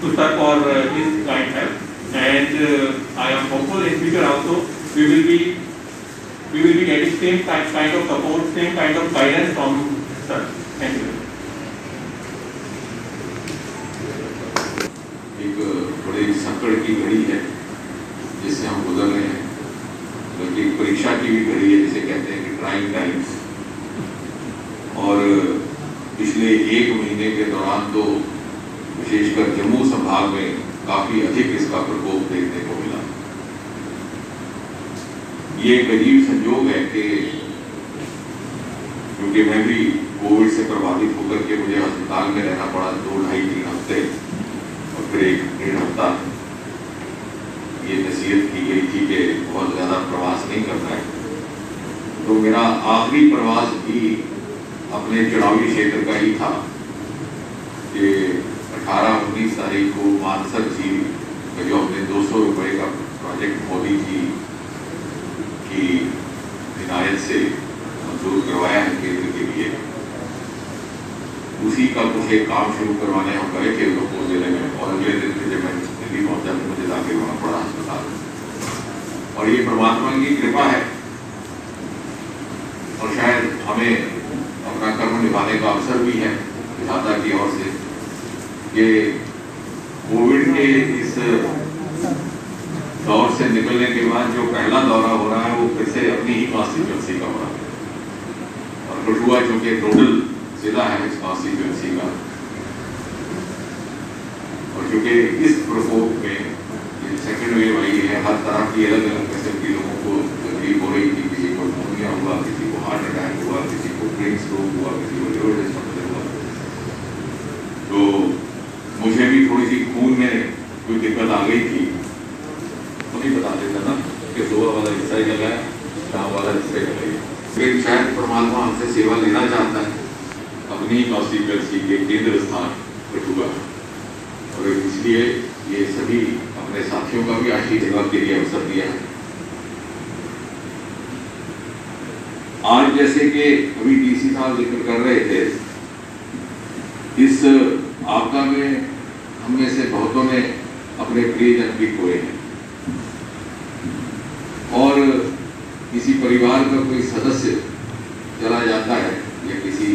to sir for his kind help, and I am hopeful in future also we will be getting same kind of support, same kind of guidance from sir. Thank you. एक बड़ी संकट की घड़ी है जिससे हम गुजर रहे हैं, बल्कि परीक्षा की भी घड़ी है जिसे कहते हैं कि ट्राइंग टाइम्स। और पिछले एक महीने के दौरान तो विशेषकर जम्मू संभाग में काफी अधिक इसका प्रकोप देखने को मिला। ये एक अजीब संयोग है कि क्योंकि मैं भी कोविड से प्रभावित होकर के मुझे अस्पताल में रहना पड़ा 2, 2.5, 3 हफ्ते और फिर 1-1.5 हफ्ता ये नसीहत की गई थी कि बहुत ज़्यादा प्रवास नहीं करना है। तो मेरा आखिरी प्रवास भी अपने चुनावी क्षेत्र का ही था कि 18-19 तारीख को मानसर झील का जो हमने 200 रुपये का प्रोजेक्ट मोदी जी की हिदायत से मंजूर करवाया है केंद्र के लिए, उसी का कुछ एक काम शुरू करवाने हम गए थे उधमपुर जिले में। और अगले दिन जब मैं दिल्ली पहुंचा तो मुझे दाखिल होना पड़ा अस्पताल। और ये परमात्मा की कृपा है और शायद हमें अपना कर्म निभाने का अवसर भी है विधाता की ओर से कि कोविड के इस दौर से निकलने के बाद जो पहला दौरा हो रहा है वो फिर से अपनी ही कॉन्स्टिट्यूंसी का हो रहा है। और कठुआ चूंकि नोडल जिला है इस कॉन्स्टिट्यूंसी का, और क्योंकि इस प्रकोप में सेकेंड वेव आई है, हर तरह की अलग अलग किस्म के लोगों को तकलीफ हो रही थी। किसी को निमोनिया हुआ, किसी को हार्ट अटैक हुआ, किसी को ब्रेन स्ट्रोक हुआ, किसी को लिवर डिसफंक्शन हुआ। तो मुझे भी थोड़ी सी खून में कोई दिक्कत आ गई थी, तो नहीं बता देता ना कि सुबह वाला हिस्सा ही लगा है, शाम वाला हिस्सा ही लगा है। फिर शायद परमात्मा हमसे सेवा लेना चाहता है अपनी कॉन्स्टिट्यूंसी के केंद्र स्थान कठुआ, और इसलिए ये सभी अपने साथियों का भी आशीर्वाद के लिए अवसर दिया है। आज जैसे कि अभी डीसी साहब जिक्र कर रहे थे, इस आपदा में हम में से बहुतों ने अपने प्रियजन भी खोए हैं, और किसी परिवार का कोई सदस्य चला जाता है या किसी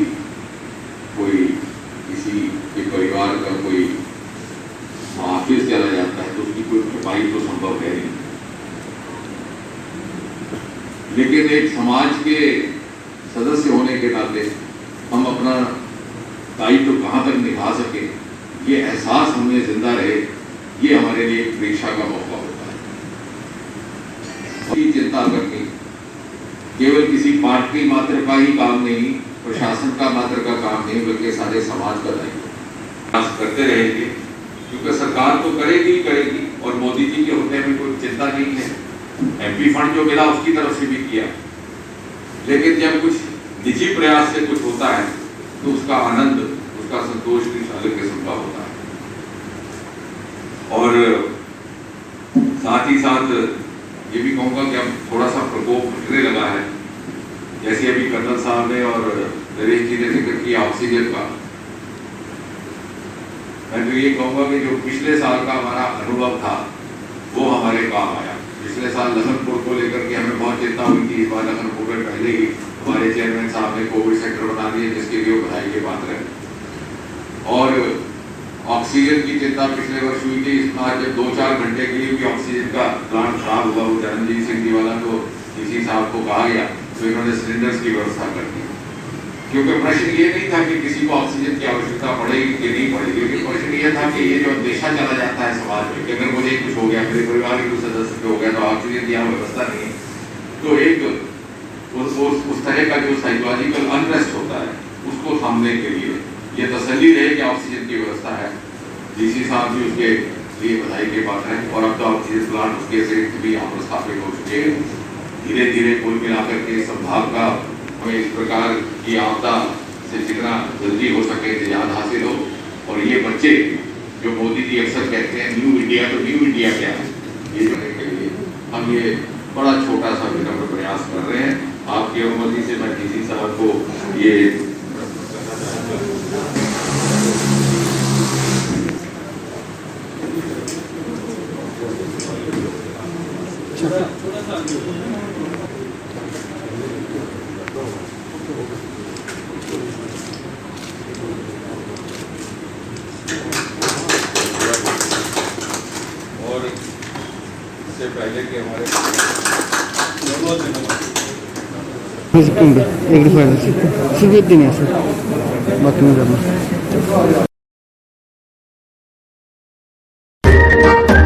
के परिवार का कोई मुहाफिज चला जाता है तो उसकी कोई भरपाई तो संभव है नहीं। लेकिन एक समाज के सदस्य होने के नाते हम अपना दायित्व तो कहाँ तक निभा सके, ये एहसास हमें जिंदा रहे, ये हमारे लिए एक परीक्षा का मौका होता है। चिंता करनी केवल किसी पार्टी मात्र का ही काम नहीं, प्रशासन का मात्र का काम नहीं, बल्कि सारे समाज का दायित्व करते रहेंगे, क्योंकि सरकार तो करेगी ही करेगी और मोदी जी के होने में कोई चिंता नहीं है। एमपी फंड जो मिला उसकी तरफ से भी किया, लेकिन जब कुछ निजी प्रयास से कुछ होता है तो उसका आनंद, उसका संतोष भी अलग किस्म का होता है। और साथ ही साथ ये भी कहूँगा कि अब थोड़ा सा प्रकोप घटने लगा है, जैसे अभी कर्नल साहब ने और नरेश जी ने जिक्र किया ऑक्सीजन का। मैं तो ये कहूँगा कि जो पिछले साल का हमारा अनुभव था वो हमारे काम आया। पिछले साल लखनपुर को लेकर के हमें बहुत चिंता हुई थी, इस बार लखनपुर में पहले ही हमारे चेयरमैन साहब ने कोविड सेक्टर बना दिए, जिसके लिए बधाई के पात्र है। और ऑक्सीजन की चिंता पिछले वर्ष हुई थी, इस बार जब 2-4 घंटे के लिए भी ऑक्सीजन का प्लांट खराब हुआ, वो चरणजीत सिंह जी वाला तो डीसी साहब को कहा गया तो इन्होंने सिलेंडर्स की व्यवस्था कर दी, क्योंकि प्रश्न ये नहीं था कि किसी को ऑक्सीजन की आवश्यकता पड़ेगी कि नहीं पड़ेगी, लेकिन प्रश्न ये था कि ये जो अंदेशा चला जाता है समाज में कि अगर मुझे कुछ हो गया, मेरे परिवार के कुछ सदस्य को हो गया तो ऑक्सीजन की यहाँ व्यवस्था नहीं, तो एक उस तरह का जो साइकोलॉजिकल अनरेस्ट होता है उसको थामने के लिए ये तसल्ली रहे कि ऑक्सीजन की व्यवस्था है। डीसी साहब भी उसके लिए बधाई के पात्र हैं, और अब तो ऑक्सीजन प्लांट उसके अतिरिक्त भी यहाँ पर स्थापित हो चुके हैं। धीरे धीरे कुल मिलाकर के संभाग का हमें इस प्रकार की आपदा से जितना जल्दी हो सके निजात हासिल हो। और ये बच्चे जो मोदी जी अक्सर कहते हैं न्यू इंडिया, तो न्यू इंडिया क्या है, ये करने के लिए हम ये बड़ा छोटा सा विनम्र प्रयास कर रहे हैं। आपकी अनुमति से मैं डीसी साहब को ये और इससे पहले कि हमारे सिर्फ एक दिन है सर, बाकी में करना।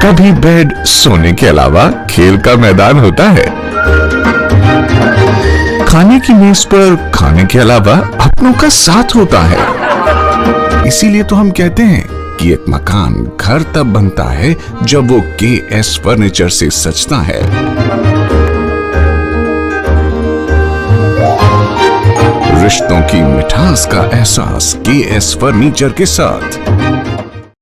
कभी बेड सोने के अलावा खेल का मैदान होता है। खाने की मेज पर खाने के अलावा अपनों का साथ होता है। इसीलिए तो हम कहते हैं कि एक मकान घर तब बनता है जब वो KS फर्नीचर से सजता है। रिश्तों की मिठास का एहसास KS फर्नीचर के साथ।